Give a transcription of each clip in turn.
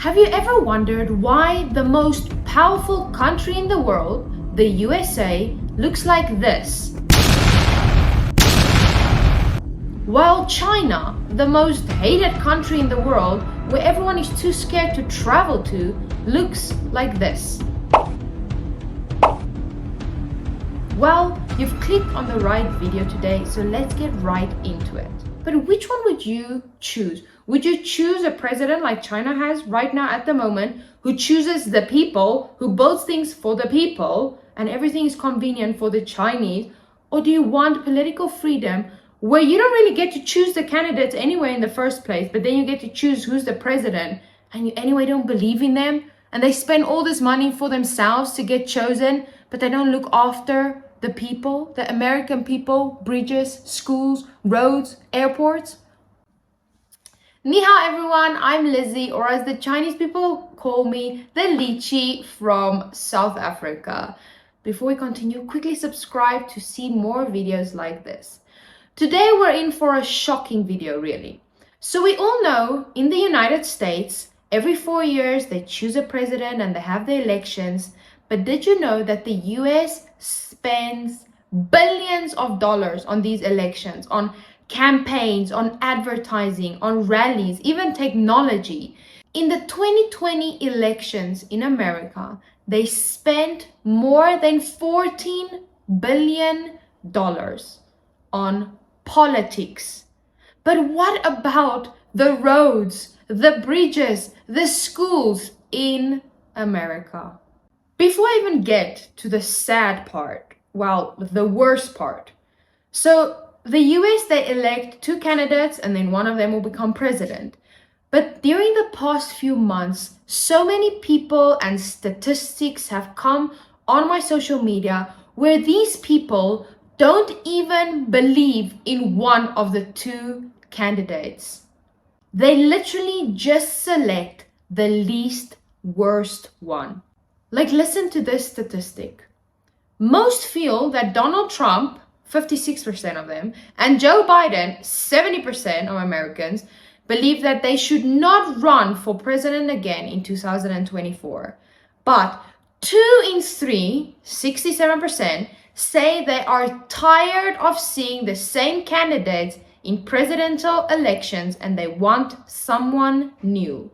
Have you ever wondered why the most powerful country in the world, the USA, looks like this? While China, the most hated country in the world, where everyone is too scared to travel to, looks like this. Well, you've clicked on the right video today, so let's get right into it. But which one would you choose? Would you choose a president like China has right now at the moment, who chooses the people, who builds things for the people, and everything is convenient for the Chinese? Or do you want political freedom where you don't really get to choose the candidates anyway in the first place, but then you get to choose who's the president, and you anyway don't believe in them, and they spend all this money for themselves to get chosen, but they don't look after the people, the American people, bridges, schools, roads, airports? Ni hao everyone, I'm Lizzie, or as the Chinese people call me, the Lychee from South Africa. Before we continue, quickly subscribe to see more videos like this. Today we're in for a shocking video, really. So we all know in the United States, every 4 years they choose a president and they have the elections. But did you know that the US spends billions of dollars on these elections, on campaigns, on advertising, on rallies, even technology? In the 2020 elections in America, they spent more than $14 billion on politics. But what about the roads, the bridges, the schools in America? Before I even get to the sad part, well, the worst part. So the US, they elect 2 candidates and then one of them will become president. But during the past few months, so many people and statistics have come on my social media where these people don't even believe in one of the 2 candidates. They literally just select the least worst one. Like, listen to this statistic. Most feel that Donald Trump, 56% of them, and Joe Biden, 70% of Americans, believe that they should not run for president again in 2024. But 2 in 3, 67%, say they are tired of seeing the same candidates in presidential elections and they want someone new.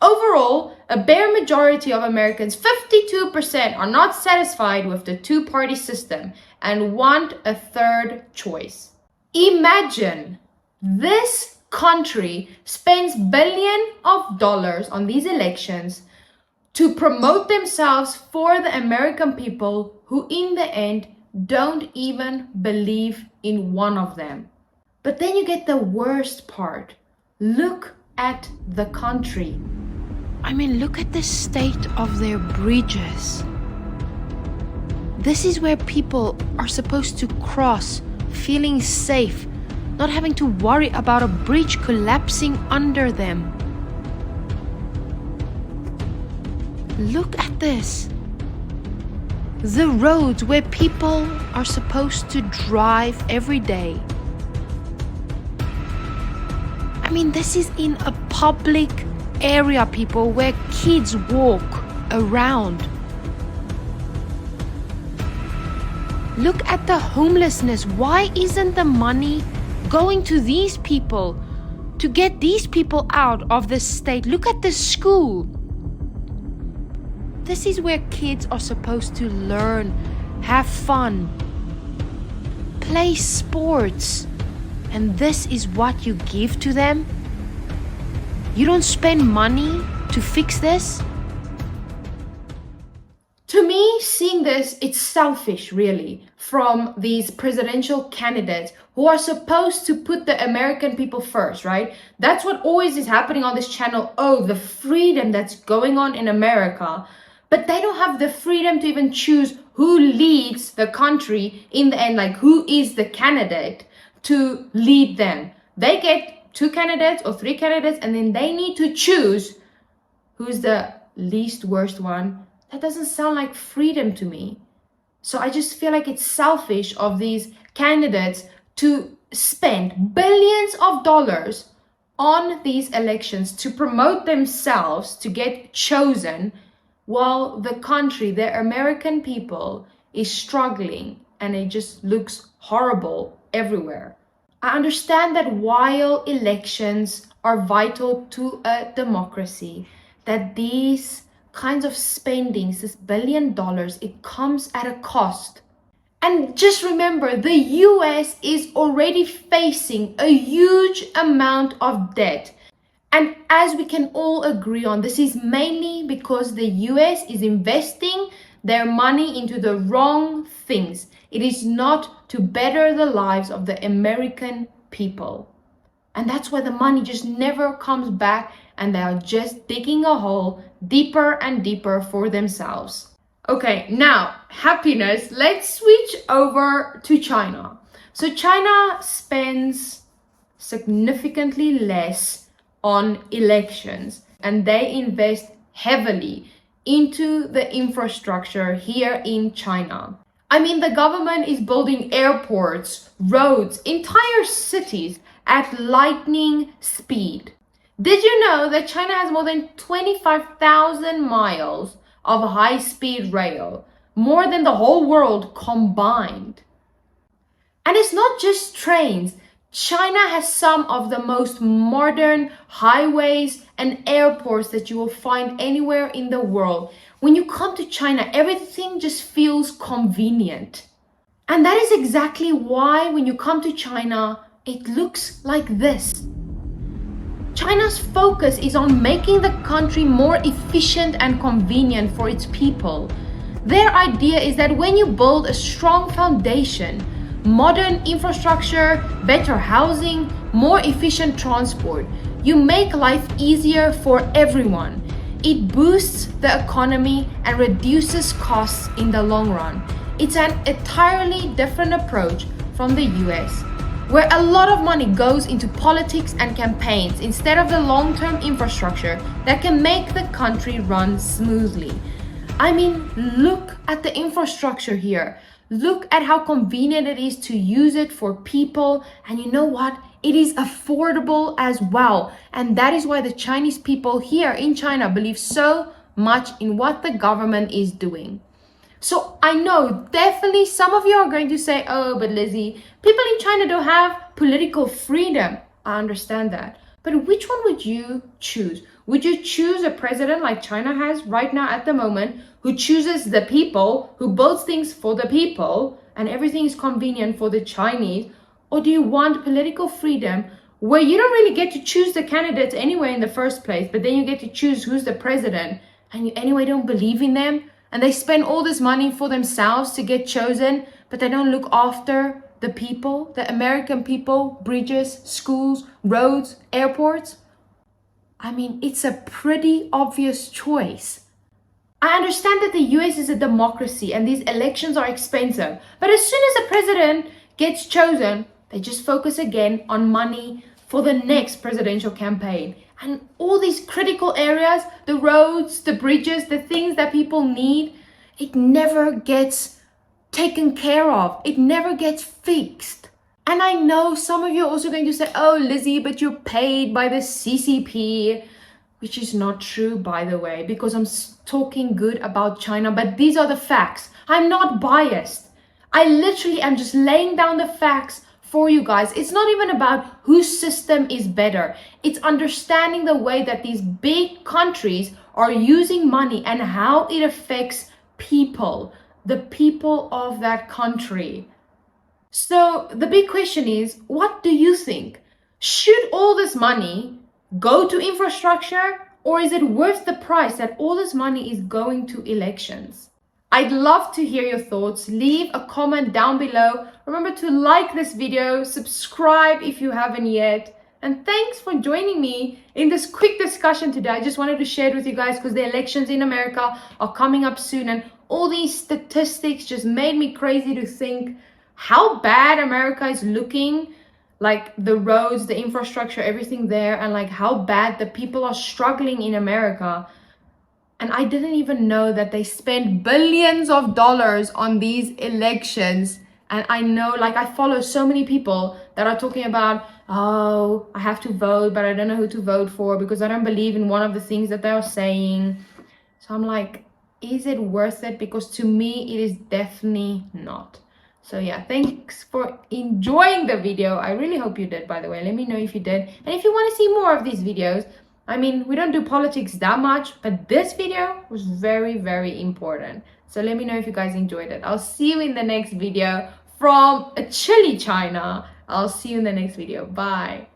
Overall, a bare majority of Americans, 52%, are not satisfied with the 2-party system and want a third choice. Imagine this country spends billions of dollars on these elections to promote themselves for the American people who in the end don't even believe in one of them. But then you get the worst part. Look at the country. I mean, look at the state of their bridges. This is where people are supposed to cross, feeling safe, not having to worry about a bridge collapsing under them. Look at this. The roads where people are supposed to drive every day. I mean, this is in a public area, people, where kids walk around. Look at the homelessness. Why isn't the money going to these people to get these people out of the state? Look at the school. This is where kids are supposed to learn, have fun, play sports. And this is what you give to them? You don't spend money to fix this? To me, seeing this, it's selfish, really, from these presidential candidates who are supposed to put the American people first, right? That's what always is happening on this channel. Oh, the freedom that's going on in America. But they don't have the freedom to even choose who leads the country in the end, like who is the candidate to lead them. They get 2 candidates or 3 candidates, and then they need to choose who's the least worst one. That doesn't sound like freedom to me. So I just feel like it's selfish of these candidates to spend billions of dollars on these elections to promote themselves to get chosen, while the country, the American people, is struggling and it just looks horrible everywhere. I understand that while elections are vital to a democracy, that these kinds of spendings, this $1 billion, it comes at a cost. And just remember, the US is already facing a huge amount of debt. And as we can all agree on, this is mainly because the US is investing their money into the wrong things. It is not to better the lives of the American people. And that's why the money just never comes back, and they are just digging a hole deeper and deeper for themselves. Okay, now, happiness. Let's switch over to China. So China spends significantly less on elections, and they invest heavily into the infrastructure here in China. I mean, the government is building airports, roads, entire cities at lightning speed. Did you know that China has more than 25,000 miles of high-speed rail, more than the whole world combined? And it's not just trains. China has some of the most modern highways and airports that you will find anywhere in the world. When you come to China, everything just feels convenient. And that is exactly why when you come to China, it looks like this. China's focus is on making the country more efficient and convenient for its people. Their idea is that when you build a strong foundation, modern infrastructure, better housing, more efficient transport, you make life easier for everyone. It boosts the economy and reduces costs in the long run. It's an entirely different approach from the US, where a lot of money goes into politics and campaigns instead of the long-term infrastructure that can make the country run smoothly. I mean, look at the infrastructure here. Look at how convenient it is to use it for people. And you know what? It is affordable as well. And that is why the Chinese people here in China believe so much in what the government is doing. So I know definitely some of you are going to say, oh, but Lizzie, people in China don't have political freedom. I understand that. But which one would you choose? Would you choose a president like China has right now at the moment, who chooses the people, who builds things for the people, and everything is convenient for the Chinese? Or do you want political freedom where you don't really get to choose the candidates anyway in the first place, but then you get to choose who's the president, and you anyway don't believe in them? And they spend all this money for themselves to get chosen, but they don't look after the people, the American people, bridges, schools, roads, airports. I mean, it's a pretty obvious choice. I understand that the US is a democracy and these elections are expensive, but as soon as a president gets chosen, they just focus again on money for the next presidential campaign. And all these critical areas, the roads, the bridges, the things that people need, it never gets taken care of. It never gets fixed. And I know some of you are also going to say, oh, Lizzie, but you're paid by the CCP, which is not true, by the way, because I'm talking good about China, but these are the facts. I'm not biased. I literally am just laying down the facts for you guys. It's not even about whose system is better. It's understanding the way that these big countries are using money and how it affects people, the people of that country. So the big question is, what do you think? Should all this money go to infrastructure, or is it worth the price that all this money is going to elections? I'd love to hear your thoughts. Leave a comment down below. Remember to like this video, subscribe if you haven't yet. And thanks for joining me in this quick discussion today. I just wanted to share it with you guys because the elections in America are coming up soon. And all these statistics just made me crazy to think how bad America is looking. Like the roads, the infrastructure, everything there. And like how bad the people are struggling in America. And I didn't even know that they spend billions of dollars on these elections And I know, like, I follow so many people that are talking about, oh, I have to vote, but I don't know who to vote for because I don't believe in one of the things that they are saying. So I'm like, is it worth it? Because to me, it is definitely not. So yeah, thanks for enjoying the video. I really hope you did, by the way. Let me know if you did. And if you want to see more of these videos, I mean, we don't do politics that much, but this video was very, very important. So let me know if you guys enjoyed it. I'll see you in the next video from a chilly China. I'll see you in the next video. Bye.